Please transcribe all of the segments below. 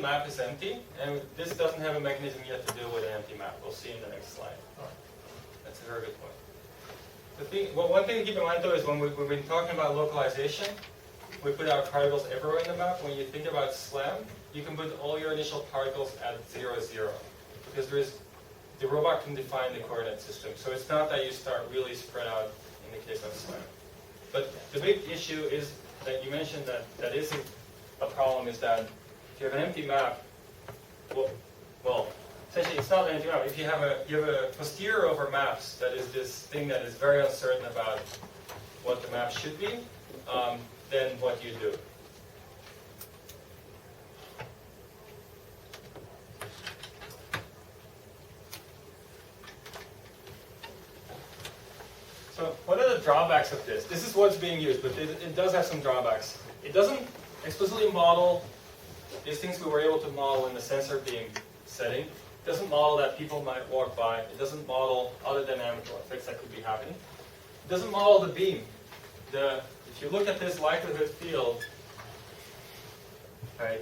map is empty, and this doesn't have a mechanism yet to deal with an empty map. We'll see in the next slide. That's a very good point. One thing to keep in mind though is when we've been talking about localization, we put our particles everywhere in the map. When you think about SLAM, you can put all your initial particles at 0, 0. Because the robot can define the coordinate system. So it's not that you start really spread out in the case of SLAM. But the big issue is that you mentioned that is a problem, is that if you have an empty map, well, essentially it's not an empty map. If you have a posterior over maps, that is this thing that is very uncertain about what the map should be, then what do you do? So what are the drawbacks of this? This is what's being used, but it does have some drawbacks. It doesn't explicitly model these things we were able to model in the sensor beam setting. It doesn't model that people might walk by. It doesn't model other dynamical effects that could be happening. It doesn't model the beam. If you look at this likelihood field, right?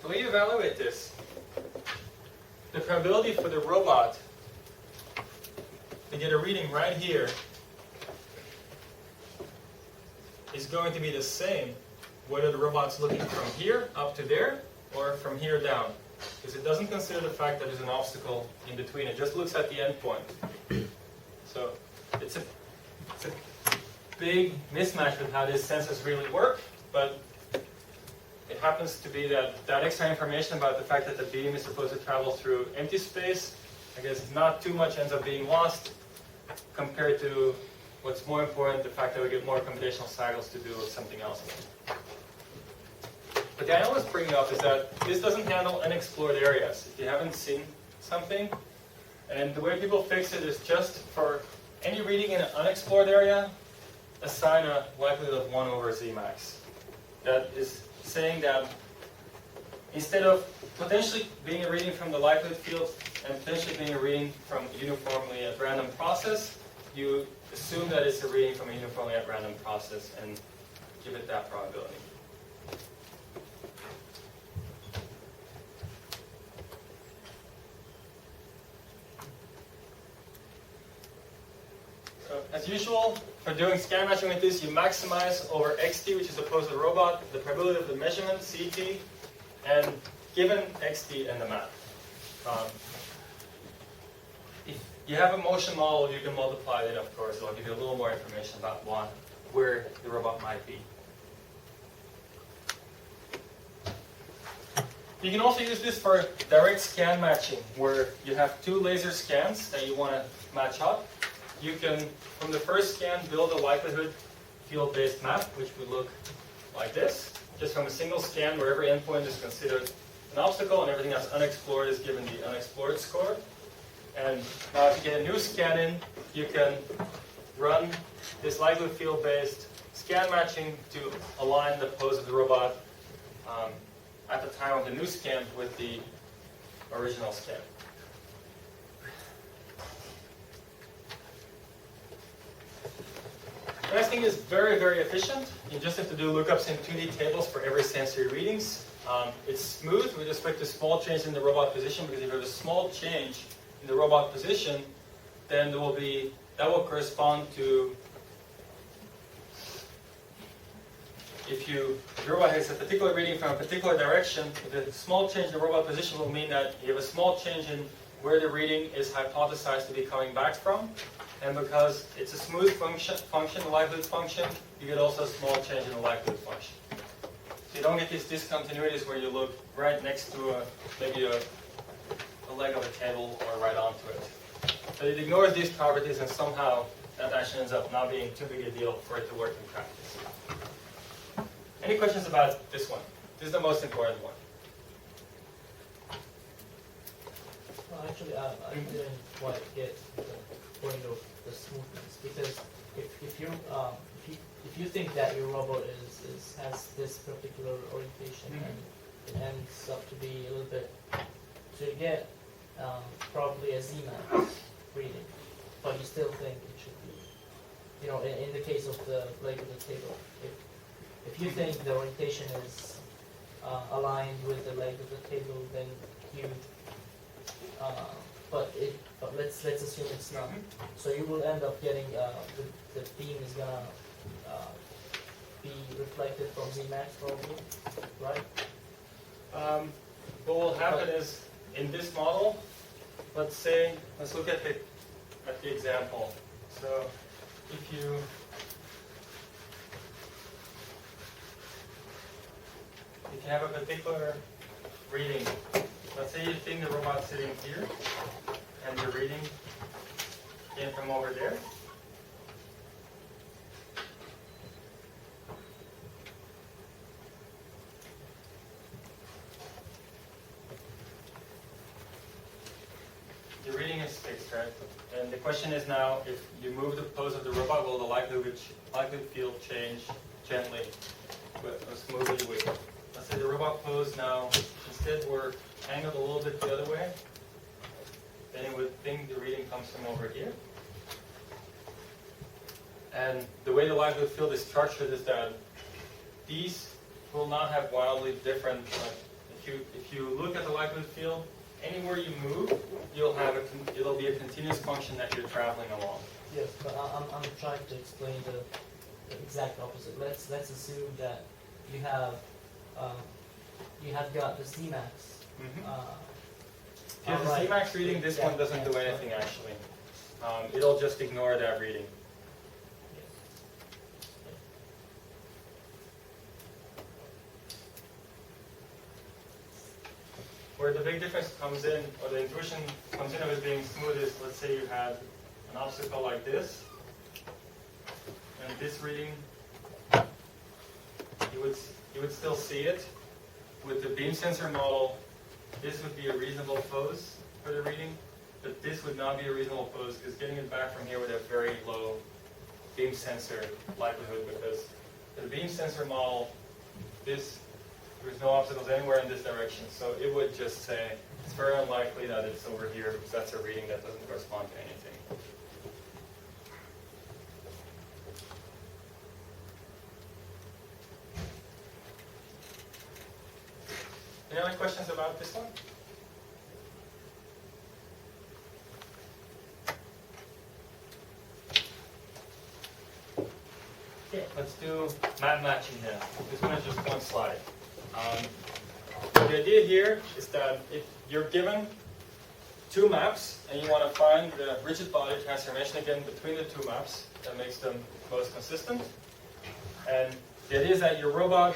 The way you evaluate this, the probability for the robot to get a reading right here is going to be the same whether the robot's looking from here up to there or from here down. Because it doesn't consider the fact that there's an obstacle in between. It just looks at the endpoint. So it's a big mismatch with how these sensors really work, but it happens to be that extra information about the fact that the beam is supposed to travel through empty space, I guess not too much ends up being lost compared to what's more important, the fact that we get more computational cycles to do something else. But the idea I was bringing up is that this doesn't handle unexplored areas. If you haven't seen something, and the way people fix it is just for any reading in an unexplored area, assign a likelihood of 1 over Z max. That is saying that instead of potentially being a reading from the likelihood field and potentially being a reading from uniformly at random process, you assume that it's a reading from a uniformly at random process and give it that probability. So, as usual, for doing scan matching with this, you maximize over xt, which is opposed to the robot, the probability of the measurement, ct, and given xt and the map. If you have a motion model, you can multiply it, of course. It'll give you a little more information about where the robot might be. You can also use this for direct scan matching, where you have 2 laser scans that you want to match up. You can, from the first scan, build a likelihood field-based map, which would look like this. Just from a single scan where every endpoint is considered an obstacle and everything that's unexplored is given the unexplored score. And now if you get a new scan in, you can run this likelihood field-based scan matching to align the pose of the robot at the time of the new scan with the original scan. The next thing is very, very efficient. You just have to do lookups in 2D tables for every sensory readings. It's smooth with respect to small change in the robot position, because if you have a small change in the robot position, then that will correspond to, if your robot has a particular reading from a particular direction, the small change in the robot position will mean that you have a small change in where the reading is hypothesized to be coming back from. And because it's a smooth function, the likelihood function, you get also a small change in the likelihood function. So you don't get these discontinuities where you look right next to maybe a leg of a table or right onto it. So it ignores these properties, and somehow that actually ends up not being too big a deal for it to work in practice. Any questions about this one? This is the most important one. Well, actually, I didn't quite get the point of the smoothness, because if you think that your robot has this particular orientation, and it ends up to be a little bit, so you get probably a Z-max reading, but you still think it should be, in the case of the leg of the table, if you think the orientation is aligned with the leg of the table, then you, but let's assume it's not. So you will end up getting, the beam is gonna be reflected from Zmax probably, right? What will happen is, in this model, let's look at the example. So if you have a particular reading, let's say you think the robot's sitting here, and the reading came from over there. The reading is fixed, right? And the question is now, if you move the pose of the robot, will the likelihood field change gently, but smoothly with? Let's say the robot pose now, instead we're angled a little bit the other way, then it would think the reading comes from over here. And the way the likelihood field is structured is that these will not have wildly different, if you look at the likelihood field, anywhere you move, it'll be a continuous function that you're traveling along. Yes, but I'm trying to explain the exact opposite. Let's assume that you have got the Zmax. If you have the Zmax reading, this one doesn't do anything actually. It'll just ignore that reading. Where the big difference comes in, or the intuition comes in of it being smooth is, let's say you had an obstacle like this, and this reading, you would still see it. With the beam sensor model, this would be a reasonable pose for the reading, but this would not be a reasonable pose because getting it back from here would have very low beam sensor likelihood, because the beam sensor model, there's no obstacles anywhere in this direction, so it would just say it's very unlikely that it's over here because that's a reading that doesn't correspond to anything. Any other questions about this one? Okay, let's do map matching now. This one is just one slide. The idea here is that if you're given two maps and you want to find the rigid body transformation again between the two maps that makes them most consistent, and the idea is that your robot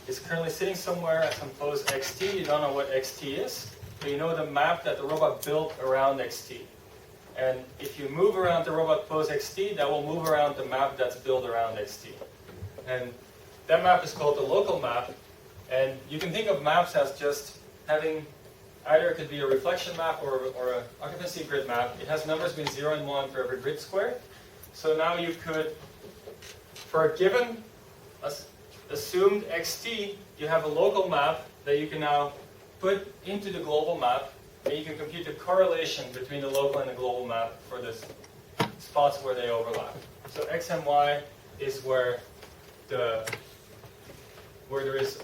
is currently sitting somewhere at some pose xt. You don't know what xt is, but you know the map that the robot built around xt. And if you move around the robot pose xt, that will move around the map that's built around xt. And that map is called the local map. And you can think of maps as just having, either it could be a reflection map or an occupancy grid map. It has numbers between 0 and 1 for every grid square. So now you could, for a given assumed xt, you have a local map that you can now put into the global map, and you can compute the correlation between the local and the global map for the spots where they overlap. So x and y is where there is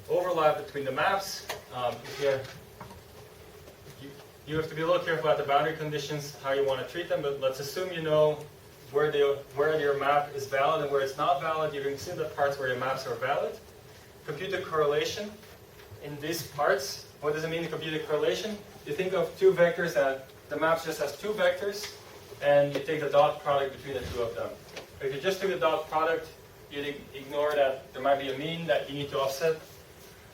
overlap between the maps. You have to be a little careful about the boundary conditions, how you want to treat them, but let's assume you know where your map is valid and where it's not valid. You can see the parts where your maps are valid. Compute the correlation in these parts. What does it mean to compute the correlation? You think of two vectors that the map just has two vectors, and you take the dot product between the two of them. If you just took the dot product, you'd ignore that there might be a mean that you need to offset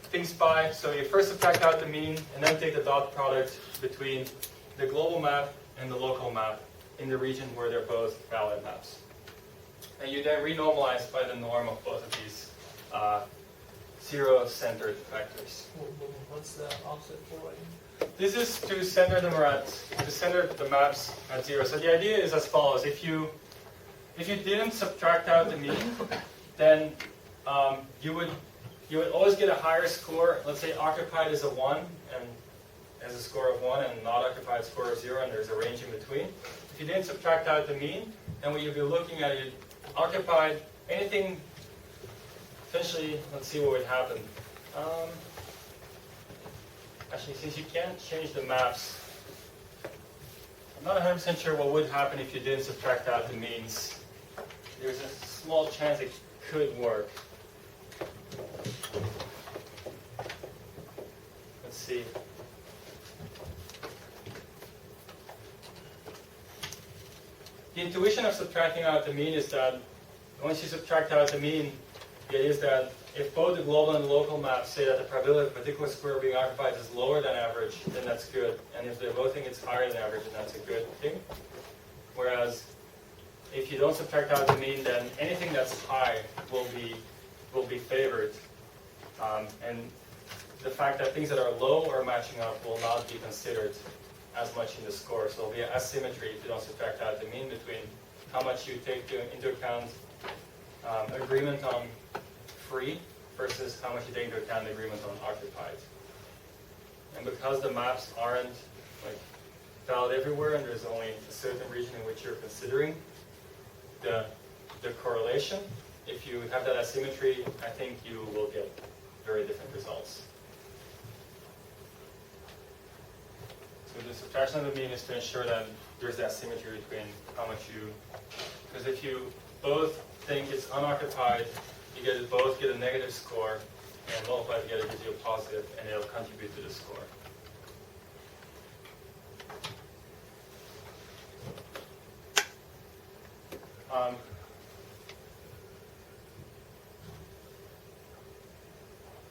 things by. So you first subtract out the mean, and then take the dot product between the global map and the local map in the region where they're both valid maps. And you then renormalize by the norm of both of these zero-centered vectors. What's the offset for? This is to center the maps at 0. So the idea is as follows: if you didn't subtract out the mean, then you would always get a higher score. Let's say occupied is a 1 and has a score of 1, and not occupied score of 0, and there's a range in between. If you didn't subtract out the mean, then what you'd be looking at is occupied anything. Essentially, let's see what would happen. Actually, since you can't change the maps, I'm not 100% sure what would happen if you didn't subtract out the means. There's a small chance it could work. Let's see. The intuition of subtracting out the mean is that once you subtract out the mean, the idea is that if both the global and the local maps say that the probability of a particular square being occupied is lower than average, then that's good. And if they both think it's higher than average, then that's a good thing. Whereas if you don't subtract out the mean, then anything that's high will be favored. And the fact that things that are low are matching up will not be considered as much in the score. So there'll be an asymmetry if you don't subtract out the mean between how much you take into account agreement on free versus how much you take into account the agreement on occupied. And because the maps aren't like valid everywhere and there's only a certain region in which you're considering the correlation, if you have that asymmetry, I think you will get very different results. So the subtraction of the mean is to ensure that there's that symmetry between how much you, because if you both think it's unoccupied, you both get a negative score, and multiply together gives you a positive, and it'll contribute to the score.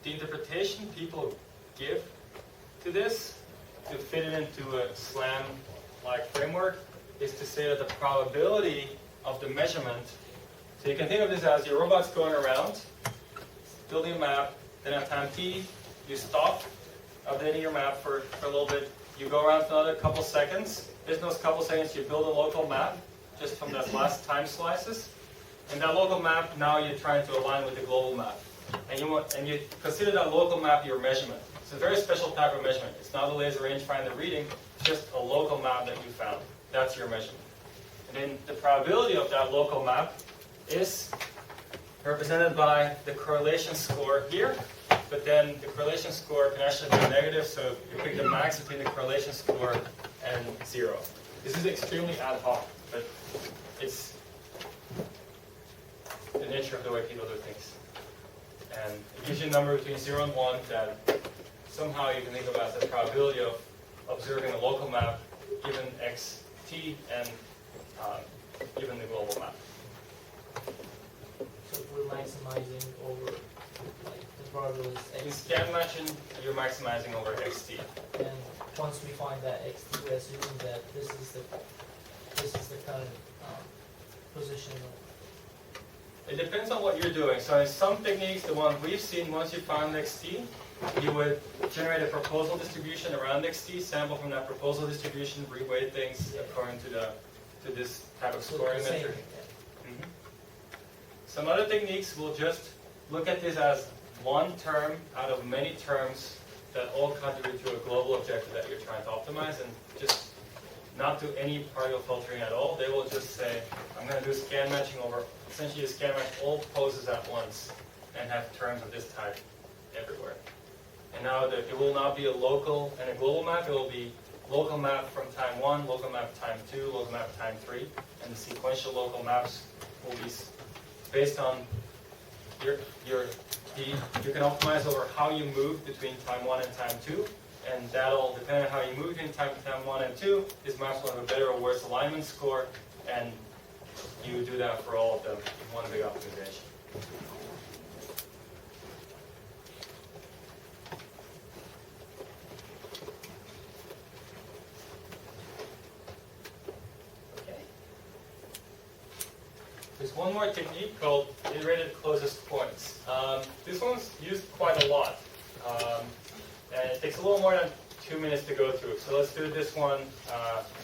The interpretation people give to this, to fit it into a SLAM-like framework, is to say that the probability of the measurement, so you can think of this as your robot's going around, building a map, then at time t, you stop updating your map for a little bit, you go around for another couple seconds, in those couple seconds you build a local map, just from those last time slices, and that local map now you're trying to align with the global map. And you consider that local map your measurement. It's a very special type of measurement. It's not a laser rangefinder reading, it's just a local map that you found. That's your measurement. And then the probability of that local map is represented by the correlation score here, but then the correlation score can actually be negative, so you pick the max between the correlation score and 0. This is extremely ad hoc, but it's the nature of the way people do things. And it gives you a number between 0 and 1 that somehow you can think of as the probability of observing a local map given xt and given the global map. So we're maximizing over like the probability is In x, scan matching, you're maximizing over xt. and once we find that xt, we assume that this is the current position. It depends on what you're doing. So in some techniques, the one we've seen, once you found xt, you would generate a proposal distribution around xt, sample from that proposal distribution, reweight things according to this type of scoring Same, metric. yeah. Mhm. Some other techniques will just look at this as one term out of many terms that all contribute to a global objective that you're trying to optimize, and just not do any partial filtering at all. They will just say, I'm going to do scan matching over, essentially scan match all poses at once and have terms of this type everywhere. And now it will not be a local and a global map, it will be local map from time 1, local map time 2, local map time 3, and the sequential local maps will be based on you can optimize over how you move between time 1 and time 2, and that'll, depending on how you move between time 1 and 2, these maps will have a better or worse alignment score, and you do that for all of them in one big optimization. There's one more technique called iterated closest points. This one's used quite a lot, and it takes a little more than 2 minutes to go through. So let's do this one in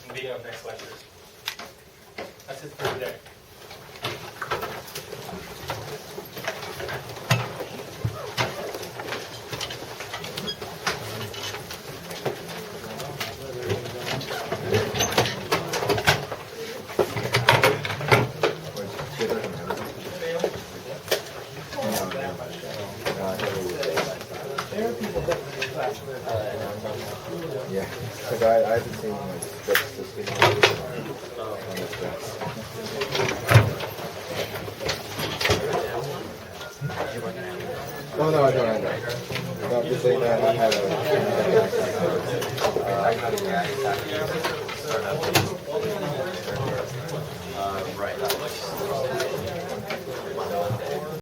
the beginning of next lecture. That's it for today. Yeah, because I haven't seen like strips this week. Oh no, I don't. No, I'm just saying that I had a. Right.